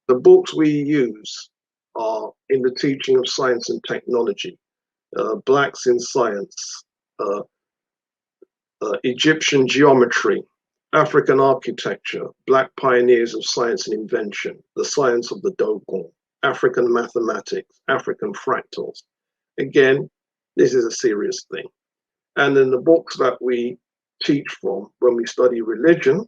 The books we use are in the teaching of science and technology, Blacks in Science, Egyptian Geometry, African Architecture, Black Pioneers of Science and Invention, The Science of the Dogon, African Mathematics, African Fractals. Again, this is a serious thing. And then the books that we teach from when we study religion,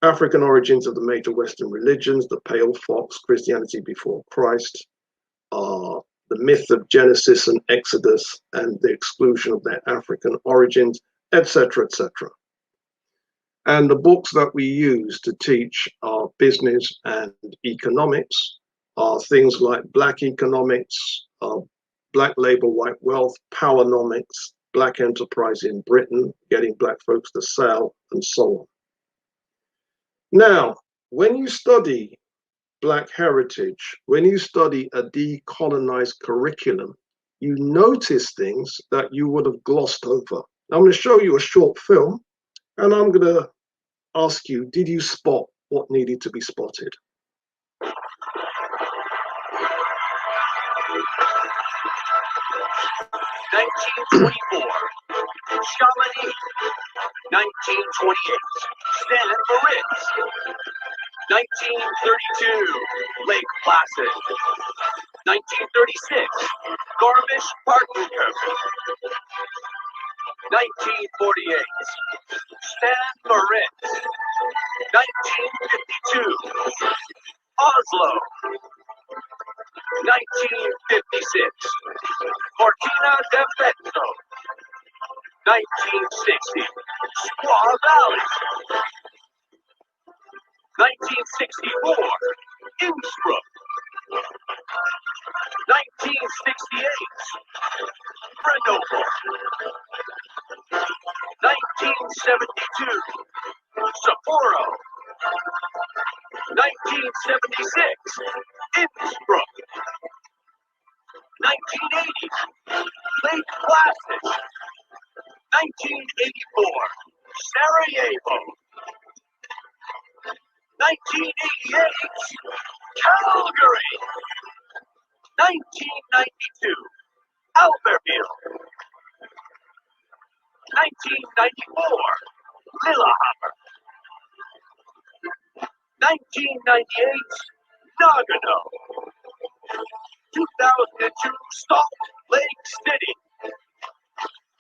African Origins of the Major Western Religions, The Pale Fox, Christianity Before Christ, the myth of Genesis and Exodus and the exclusion of their African origins, etc., etc. And the books that we use to teach our business and economics are things like Black Economics, Black Labor, White Wealth, Powernomics, Black Enterprise in Britain, Getting Black Folks to Sell, and so on. Now, when you study Black heritage, when you study a decolonized curriculum, you notice things that you would have glossed over. I'm going to show you a short film, and I'm going to ask you, did you spot what needed to be spotted? 1924, Chamonix. 1928, San Rites. 1932, Lake Placid. 1936, Garmisch-Partenkirchen. 1948, San Moritz. 1952, Oslo. 1956, Cortina d'Ampezzo. 1960, Squaw Valley. 1964, Innsbruck. 1968, Grenoble. 1972, Sapporo. 1976, Innsbruck. 1980, Lake Placid. 1984, Sarajevo. 1988, Calgary. 1992, Albertville. 1994, Lillehammer. 1998, Nagano. 2002, Salt Lake City.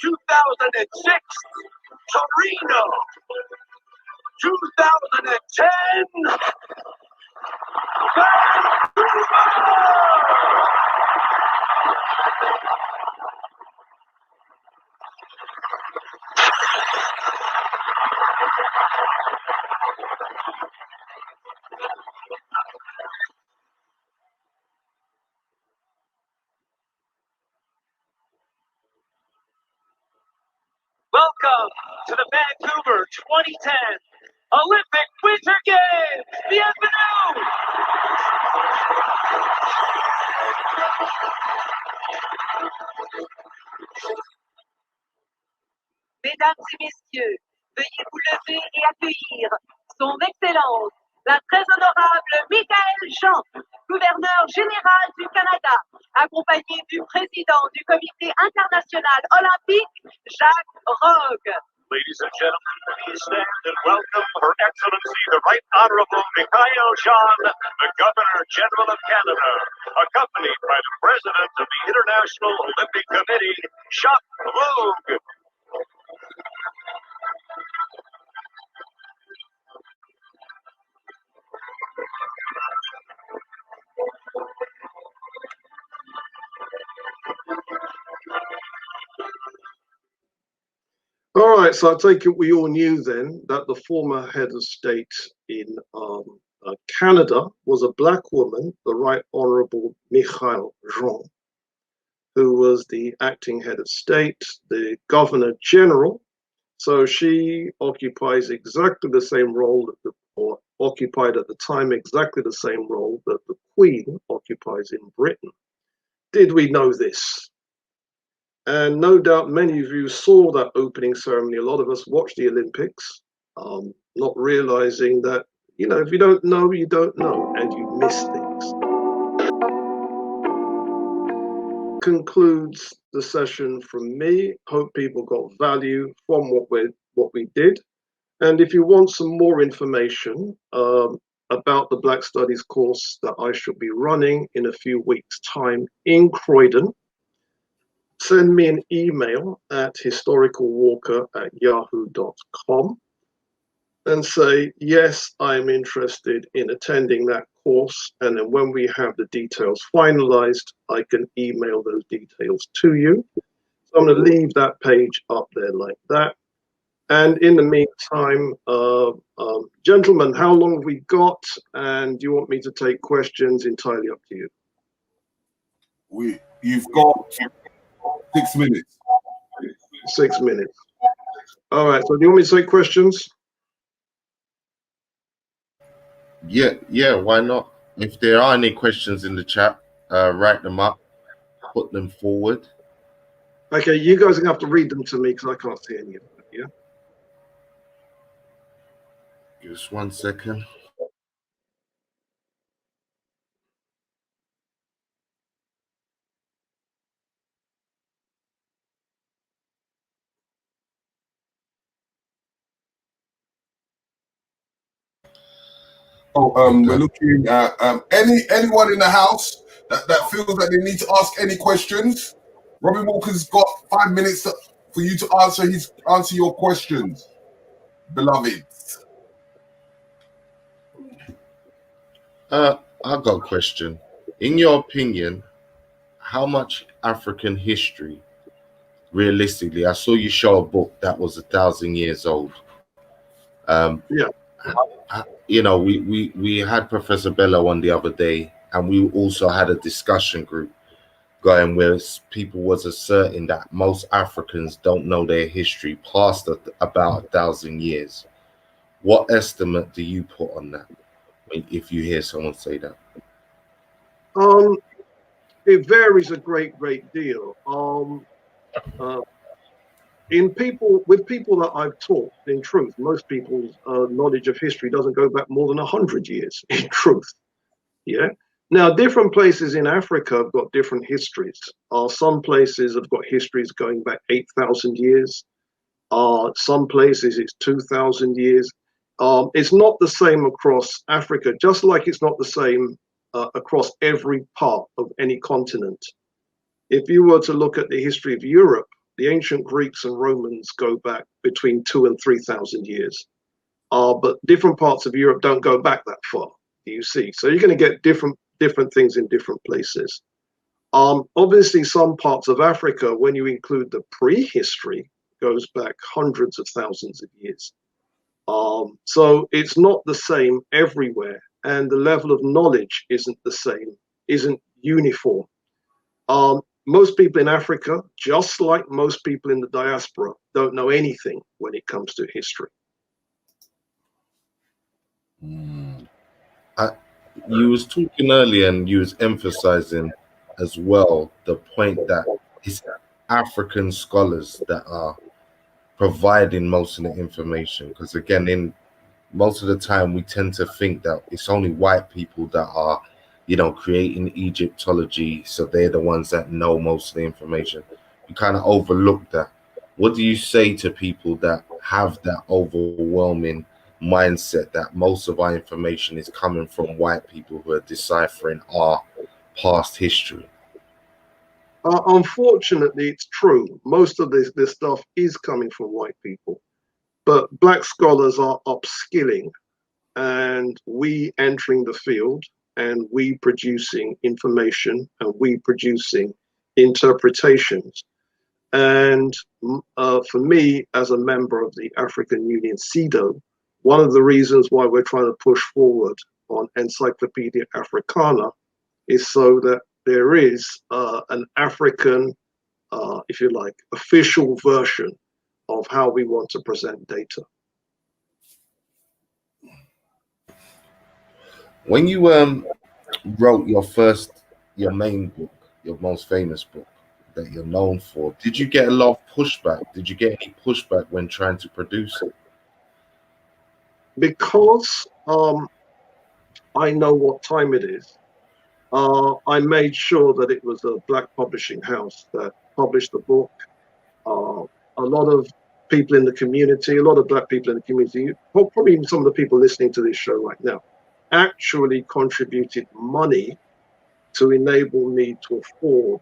2006, Torino. 2010, Vancouver! Welcome to the Vancouver 2010 Olympic Winter Games! Bienvenue! Mesdames et messieurs, veuillez vous lever et accueillir son Excellence, la très honorable Michael Jean, gouverneur général du Canada, accompagné du président du Comité international olympique, Jacques Rogge. Ladies and gentlemen, please stand and welcome Her Excellency the Right Honorable Mikhail Jean, the Governor General of Canada, accompanied by the President of the International Olympic Committee, Jacques Rogge. All right, so I take it we all knew then that the former head of state in Canada was a black woman, the Right Honorable Mikhail Jean, who was the acting head of state, the Governor General. So she occupies exactly the same role or occupied at the time exactly the same role that the Queen occupies in Britain. Did we know this? And no doubt many of you saw that opening ceremony. A lot of us watched the Olympics, not realizing that, you know, if you don't know, you don't know, and you miss things. Concludes the session from me. Hope people got value from what we did. And if you want some more information about the Black Studies course that I shall be running in a few weeks' time in Croydon, send me an email at historicalwalker@yahoo.com and say, yes, I'm interested in attending that course. And then when we have the details finalized, I can email those details to you. So I'm going to leave that page up there like that. And in the meantime, gentlemen, how long have we got? And do you want me to take questions? Entirely up to you. You've got 6 minutes. 6 minutes. All right. So do you want me to take questions? Yeah, why not? If there are any questions in the chat, write them up, put them forward. Okay, you guys are going to have to read them to me because I can't see any of them, yeah? Just 1 second. We're looking at anyone in the house that feels that they need to ask any questions. Robbie Walker's got 5 minutes for you to answer your questions, beloved. I got a question. In your opinion, how much African history, realistically, I saw you show a book that was 1,000 years old. Yeah. You know, we had Professor Bello on the other day, and we also had a discussion group going where people was asserting that most Africans don't know their history past about 1,000 years. What estimate do you put on that? If you hear someone say that? It varies a great deal. With people that I've taught, in truth, most people's knowledge of history doesn't go back more than 100 years, in truth. Yeah. Now, different places in Africa have got different histories. Some places have got histories going back 8,000 years. Some places it's 2,000 years. It's not the same across Africa, just like it's not the same across every part of any continent. If you were to look at the history of Europe, the ancient Greeks and Romans go back between 2,000 and 3,000 years. But different parts of Europe don't go back that far, you see. So you're going to get different things in different places. Obviously, some parts of Africa, when you include the prehistory, goes back hundreds of thousands of years. So it's not the same everywhere, and the level of knowledge isn't the same, isn't uniform. Most people in Africa, just like most people in the diaspora, don't know anything when it comes to history. You was talking earlier, and you was emphasizing as well the point that it's African scholars that are providing most of the information, because again, in most of the time we tend to think that it's only white people that are, creating Egyptology, so they're the ones that know most of the information. You kind of overlook that. What do you say to people that have that overwhelming mindset that most of our information is coming from white people who are deciphering our past history? Unfortunately, it's true. Most of this stuff is coming from white people, but black scholars are upskilling, and we entering the field, and we producing information, and we producing interpretations. And for me, as a member of the African Union CEDAW, one of the reasons why we're trying to push forward on Encyclopedia Africana is so that there is an African, if you like, official version of how we want to present data. When you wrote your main book, your most famous book that you're known for, did you get a lot of pushback? Did you get any pushback when trying to produce it? Because I know what time it is, I made sure that it was a black publishing house that published the book. A lot of people in the community, a lot of black people in the community, probably even some of the people listening to this show right now, actually contributed money to enable me to afford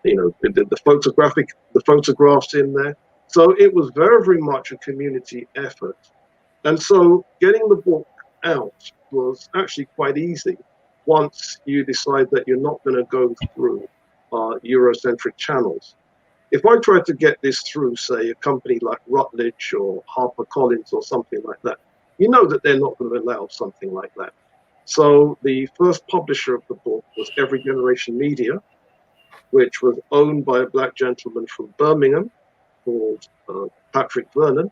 the photographs in there. So it was very, very much a community effort. And so getting the book out was actually quite easy once you decide that you're not going to go through Eurocentric channels. If I tried to get this through, say, a company like Routledge or HarperCollins or something like that, you know that they're not going to allow something like that. So the first publisher of the book was Every Generation Media, which was owned by a black gentleman from Birmingham called Patrick Vernon.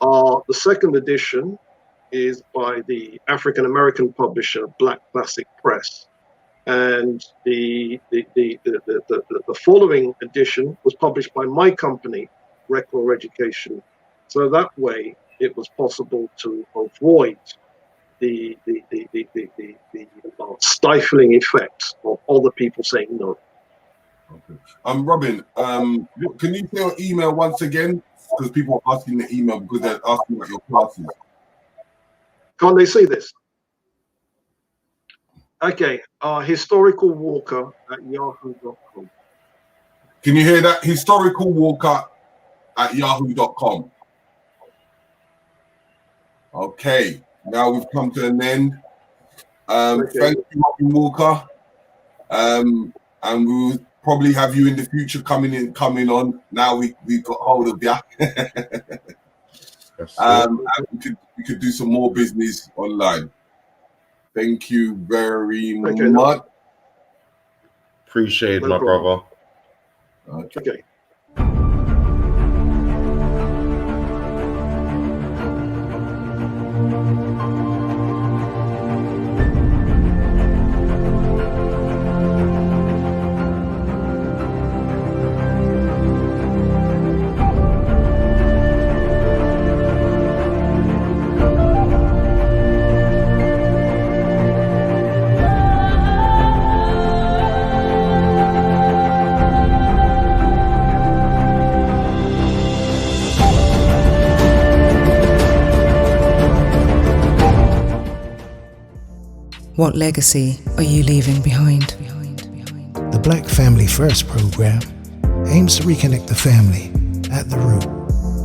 The second edition is by the African-American publisher Black Classic Press. And the following edition was published by my company, Record Education. So that way it was possible to avoid the stifling effects of other people saying no. Okay. Robin, can you say your email once again? Because people are asking the email because they're asking about your classes. Can't they see this? Okay, historicalwalker@yahoo.com. Can you hear that? historicalwalker@yahoo.com. Okay, now we've come to an end. Thank you, Robin Walker. And we'll probably have you in the future coming on. Now we got hold of you. And we could do some more business online. Thank you very much. Appreciate it, my brother. Okay. What legacy are you leaving behind? The Black Family First program aims to reconnect the family at the root.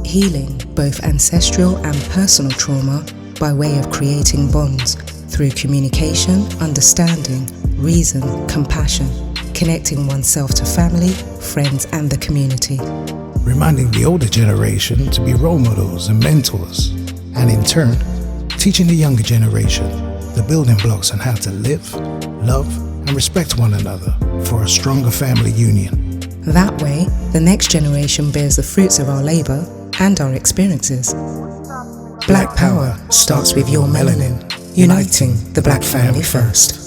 Healing both ancestral and personal trauma by way of creating bonds through communication, understanding, reason, compassion, connecting oneself to family, friends, and the community. Reminding the older generation to be role models and mentors, and in turn, teaching the younger generation the building blocks on how to live, love, and respect one another for a stronger family union. That way, the next generation bears the fruits of our labor and our experiences. Black Power starts with your melanin, uniting the Black family first.